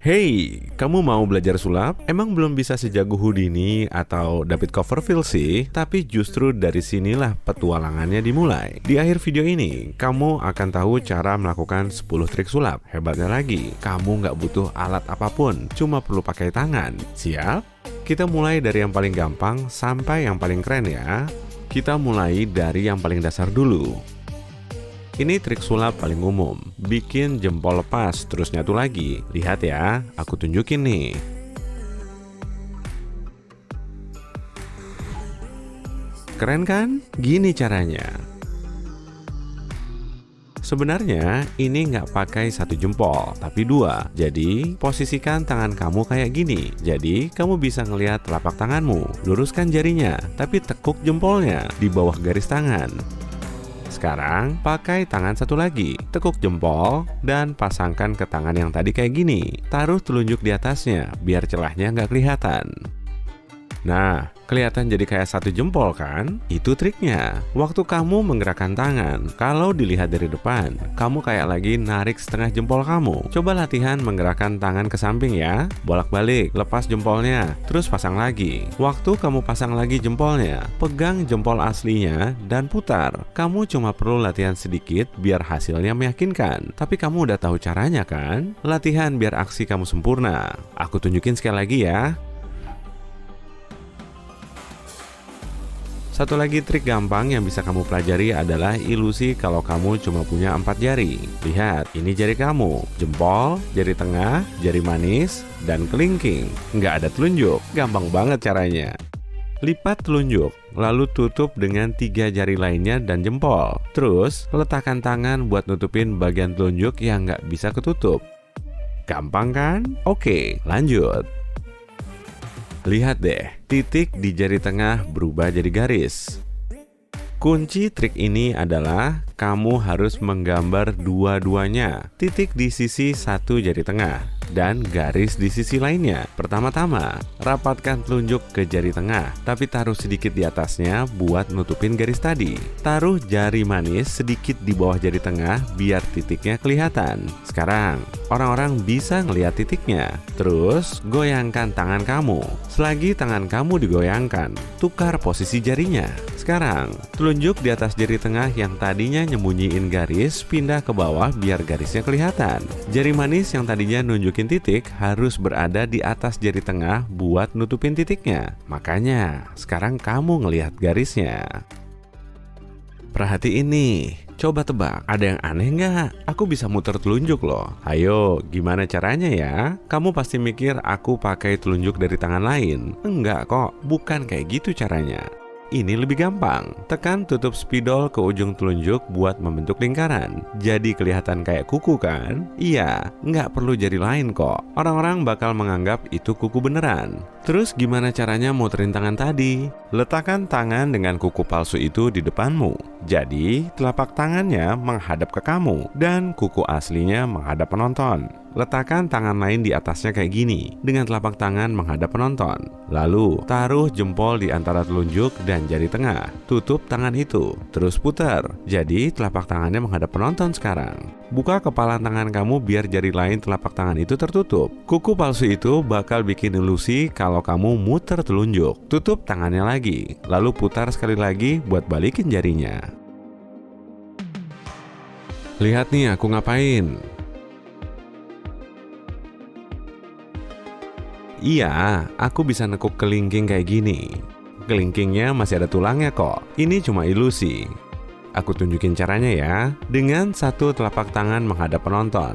Hey, kamu mau belajar sulap? Emang belum bisa sejago Houdini atau David Copperfield sih, tapi justru dari sinilah petualangannya dimulai. Di akhir video ini, kamu akan tahu cara melakukan 10 trik sulap. Hebatnya lagi, kamu nggak butuh alat apapun, cuma perlu pakai tangan. Siap? Kita mulai dari yang paling gampang sampai yang paling keren ya. Kita mulai dari yang paling dasar dulu. Ini trik sulap paling umum, bikin jempol lepas terus nyatu lagi. Lihat ya, aku tunjukin nih. Keren kan? Gini caranya. Sebenarnya ini nggak pakai satu jempol, tapi dua. Jadi posisikan tangan kamu kayak gini. Jadi kamu bisa ngelihat telapak tanganmu. Luruskan jarinya, tapi tekuk jempolnya di bawah garis tangan. Sekarang pakai tangan satu lagi, tekuk jempol dan pasangkan ke tangan yang tadi kayak gini. Taruh telunjuk di atasnya biar celahnya nggak kelihatan. Nah, kelihatan jadi kayak satu jempol kan? Itu triknya. Waktu kamu menggerakkan tangan, kalau dilihat dari depan, kamu kayak lagi narik setengah jempol kamu. Coba latihan menggerakkan tangan ke samping ya. Bolak-balik, lepas jempolnya, terus pasang lagi. Waktu kamu pasang lagi jempolnya, pegang jempol aslinya dan putar. Kamu cuma perlu latihan sedikit biar hasilnya meyakinkan. Tapi kamu udah tahu caranya kan? Latihan biar aksi kamu sempurna. Aku tunjukin sekali lagi ya. Satu lagi trik gampang yang bisa kamu pelajari adalah ilusi kalau kamu cuma punya 4 jari. Lihat, ini jari kamu, jempol, jari tengah, jari manis, dan kelingking. Nggak ada telunjuk, gampang banget caranya. Lipat telunjuk, lalu tutup dengan 3 jari lainnya dan jempol. Terus, letakkan tangan buat nutupin bagian telunjuk yang nggak bisa ketutup. Gampang kan? Oke, lanjut. Lihat deh, titik di jari tengah berubah jadi garis. Kunci trik ini adalah kamu harus menggambar dua-duanya. Titik di sisi satu jari tengah dan garis di sisi lainnya. Pertama-tama, rapatkan telunjuk ke jari tengah, tapi taruh sedikit di atasnya buat nutupin garis tadi. Taruh jari manis sedikit di bawah jari tengah biar titiknya kelihatan. Sekarang, orang-orang bisa ngelihat titiknya. Terus, goyangkan tangan kamu. Selagi tangan kamu digoyangkan, tukar posisi jarinya. Sekarang, telunjuk di atas jari tengah yang tadinya nyembunyiin garis pindah ke bawah biar garisnya kelihatan. Jari manis yang tadinya nunjukin titik harus berada di atas jari tengah buat nutupin titiknya. Makanya, sekarang kamu ngelihat garisnya. Perhatiin nih, coba tebak, ada yang aneh nggak? Aku bisa muter telunjuk loh. Ayo, gimana caranya ya? Kamu pasti mikir aku pakai telunjuk dari tangan lain. Enggak kok, bukan kayak gitu caranya. Ini lebih gampang. Tekan tutup spidol ke ujung telunjuk buat membentuk lingkaran. Jadi kelihatan kayak kuku kan? Iya, nggak perlu jari lain kok. Orang-orang bakal menganggap itu kuku beneran. Terus gimana caranya muterin tangan tadi? Letakkan tangan dengan kuku palsu itu di depanmu. Jadi telapak tangannya menghadap ke kamu dan kuku aslinya menghadap penonton. Letakkan tangan lain di atasnya kayak gini, dengan telapak tangan menghadap penonton. Lalu, taruh jempol di antara telunjuk dan jari tengah. Tutup tangan itu, terus putar. Jadi, telapak tangannya menghadap penonton sekarang. Buka kepala tangan kamu biar jari lain telapak tangan itu tertutup. Kuku palsu itu bakal bikin ilusi kalau kamu muter telunjuk. Tutup tangannya lagi, lalu putar sekali lagi buat balikin jarinya. Lihat nih aku ngapain. Iya, aku bisa nekuk kelingking kayak gini. Kelingkingnya masih ada tulangnya kok. Ini cuma ilusi. Aku tunjukin caranya ya. Dengan satu telapak tangan menghadap penonton.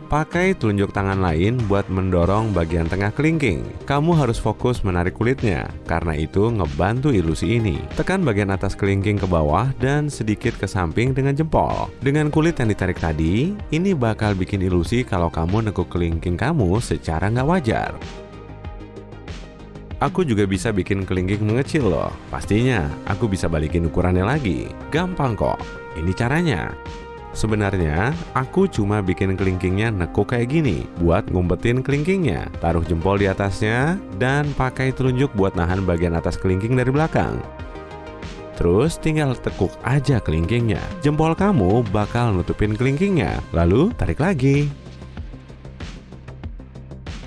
Pakai telunjuk tangan lain buat mendorong bagian tengah kelingking. Kamu harus fokus menarik kulitnya, karena itu ngebantu ilusi ini. Tekan bagian atas kelingking ke bawah dan sedikit ke samping dengan jempol. Dengan kulit yang ditarik tadi, ini bakal bikin ilusi kalau kamu nekuk kelingking kamu secara nggak wajar. Aku juga bisa bikin kelingking mengecil loh. Pastinya, aku bisa balikin ukurannya lagi. Gampang kok. Ini caranya. Sebenarnya, aku cuma bikin kelingkingnya nekuk kayak gini buat ngumpetin kelingkingnya. Taruh jempol di atasnya dan pakai telunjuk buat nahan bagian atas kelingking dari belakang. Terus tinggal tekuk aja kelingkingnya. Jempol kamu bakal nutupin kelingkingnya. Lalu tarik lagi.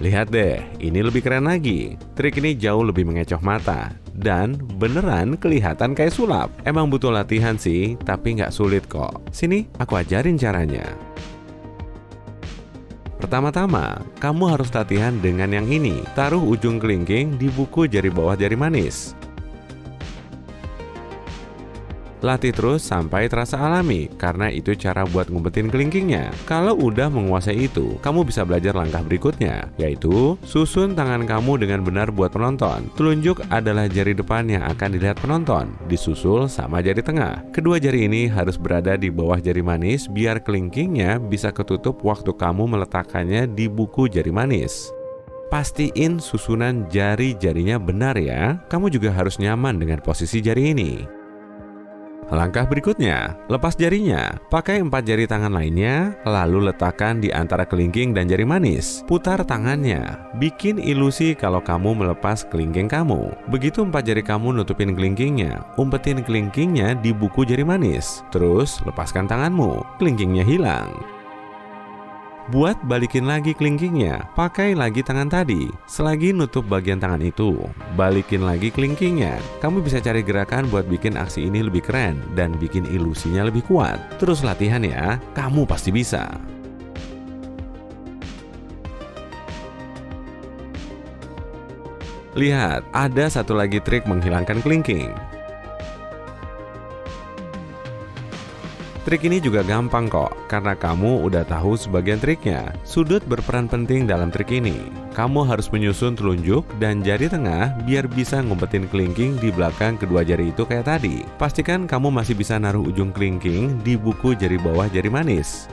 Lihat deh, ini lebih keren lagi. Trik ini jauh lebih mengecoh mata. Dan beneran kelihatan kayak sulap. Emang butuh latihan sih, tapi nggak sulit kok. Sini, aku ajarin caranya. Pertama-tama, kamu harus latihan dengan yang ini. Taruh ujung kelingking di buku jari bawah jari manis. Latih terus sampai terasa alami, karena itu cara buat ngumpetin kelingkingnya. Kalau udah menguasai itu, kamu bisa belajar langkah berikutnya, yaitu susun tangan kamu dengan benar buat penonton. Telunjuk adalah jari depan yang akan dilihat penonton, disusul sama jari tengah. Kedua jari ini harus berada di bawah jari manis biar kelingkingnya bisa ketutup waktu kamu meletakkannya di buku jari manis. Pastiin susunan jari-jarinya benar ya. Kamu juga harus nyaman dengan posisi jari ini. Langkah berikutnya, lepas jarinya, pakai 4 jari tangan lainnya, lalu letakkan di antara kelingking dan jari manis. Putar tangannya, bikin ilusi kalau kamu melepas kelingking kamu. Begitu 4 jari kamu nutupin kelingkingnya, umpetin kelingkingnya di buku jari manis. Terus lepaskan tanganmu, kelingkingnya hilang. Buat balikin lagi kelingkingnya, pakai lagi tangan tadi. Selagi nutup bagian tangan itu, balikin lagi kelingkingnya. Kamu bisa cari gerakan buat bikin aksi ini lebih keren dan bikin ilusinya lebih kuat. Terus latihan ya, kamu pasti bisa. Lihat, ada satu lagi trik menghilangkan kelingking. Trik ini juga gampang kok, karena kamu udah tahu sebagian triknya. Sudut berperan penting dalam trik ini. Kamu harus menyusun telunjuk dan jari tengah biar bisa ngumpetin kelingking di belakang kedua jari itu kayak tadi. Pastikan kamu masih bisa naruh ujung kelingking di buku jari bawah jari manis.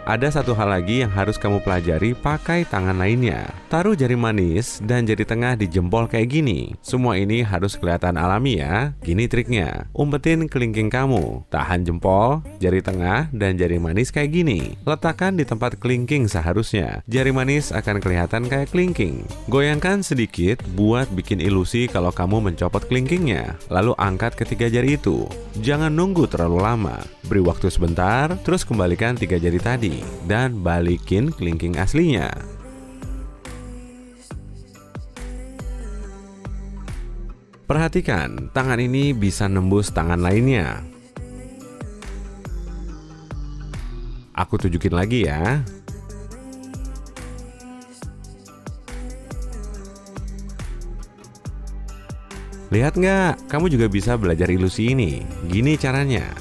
Ada satu hal lagi yang harus kamu pelajari pakai tangan lainnya. Taruh jari manis dan jari tengah di jempol kayak gini. Semua ini harus kelihatan alami ya. Gini triknya. Umpetin kelingking kamu. Tahan jempol, jari tengah, dan jari manis kayak gini. Letakkan di tempat kelingking seharusnya. Jari manis akan kelihatan kayak kelingking. Goyangkan sedikit buat bikin ilusi kalau kamu mencopot kelingkingnya. Lalu angkat ketiga jari itu. Jangan nunggu terlalu lama. Beri waktu sebentar, terus kembalikan 3 jari tadi. Dan balikin kelingking aslinya. Perhatikan, tangan ini bisa nembus tangan lainnya. Aku tunjukin lagi ya. Lihat nggak? Kamu juga bisa belajar ilusi ini. Gini caranya.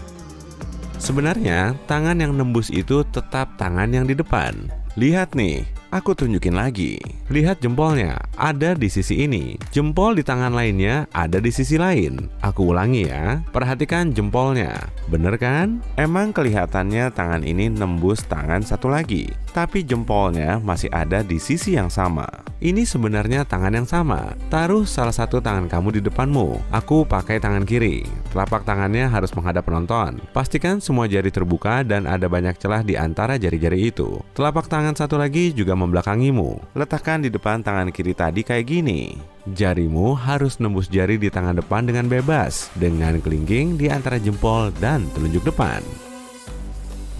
Sebenarnya, tangan yang nembus itu tetap tangan yang di depan. Lihat nih, aku tunjukin lagi. Lihat jempolnya, ada di sisi ini. Jempol di tangan lainnya ada di sisi lain. Aku ulangi ya, perhatikan jempolnya. Bener kan? Emang kelihatannya tangan ini nembus tangan satu lagi, tapi jempolnya masih ada di sisi yang sama. Ini sebenarnya tangan yang sama. Taruh salah satu tangan kamu di depanmu. Aku pakai tangan kiri. Telapak tangannya harus menghadap penonton. Pastikan semua jari terbuka dan ada banyak celah di antara jari-jari itu. Telapak tangan satu lagi juga membelakangimu. Letakkan di depan tangan kiri tadi kayak gini. Jarimu harus nembus jari di tangan depan dengan bebas, dengan kelingking di antara jempol dan telunjuk depan.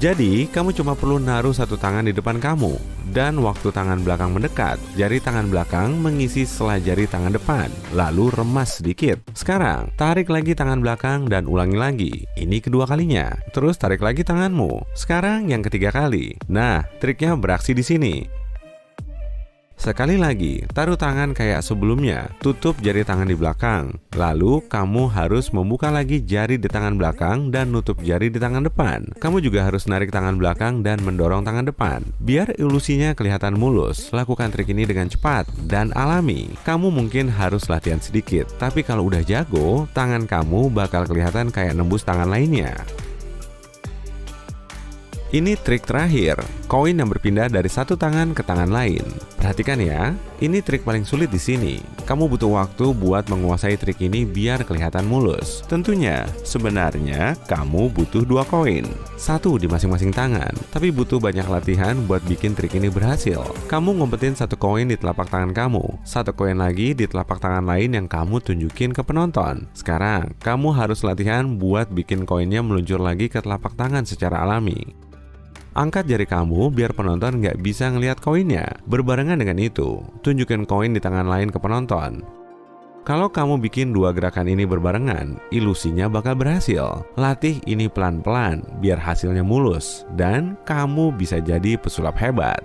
Jadi, kamu cuma perlu naruh satu tangan di depan kamu. Dan waktu tangan belakang mendekat, jari tangan belakang mengisi sela jari tangan depan. Lalu remas sedikit. Sekarang, tarik lagi tangan belakang dan ulangi lagi. Ini kedua kalinya. Terus tarik lagi tanganmu. Sekarang yang ketiga kali. Nah, triknya beraksi di sini. Sekali lagi, taruh tangan kayak sebelumnya, tutup jari tangan di belakang. Lalu, kamu harus membuka lagi jari di tangan belakang dan nutup jari di tangan depan. Kamu juga harus narik tangan belakang dan mendorong tangan depan. Biar ilusinya kelihatan mulus, lakukan trik ini dengan cepat dan alami. Kamu mungkin harus latihan sedikit, tapi kalau udah jago, tangan kamu bakal kelihatan kayak nembus tangan lainnya. Ini trik terakhir, koin yang berpindah dari satu tangan ke tangan lain. Perhatikan ya, ini trik paling sulit di sini. Kamu butuh waktu buat menguasai trik ini biar kelihatan mulus. Tentunya, sebenarnya kamu butuh 2 koin, satu di masing-masing tangan. Tapi butuh banyak latihan buat bikin trik ini berhasil. Kamu ngumpetin 1 koin di telapak tangan kamu, 1 koin lagi di telapak tangan lain yang kamu tunjukin ke penonton. Sekarang, kamu harus latihan buat bikin koinnya meluncur lagi ke telapak tangan secara alami. Angkat jari kamu biar penonton nggak bisa ngelihat koinnya. Berbarengan dengan itu, tunjukkan koin di tangan lain ke penonton. Kalau kamu bikin dua gerakan ini berbarengan, ilusinya bakal berhasil. Latih ini pelan-pelan biar hasilnya mulus dan kamu bisa jadi pesulap hebat.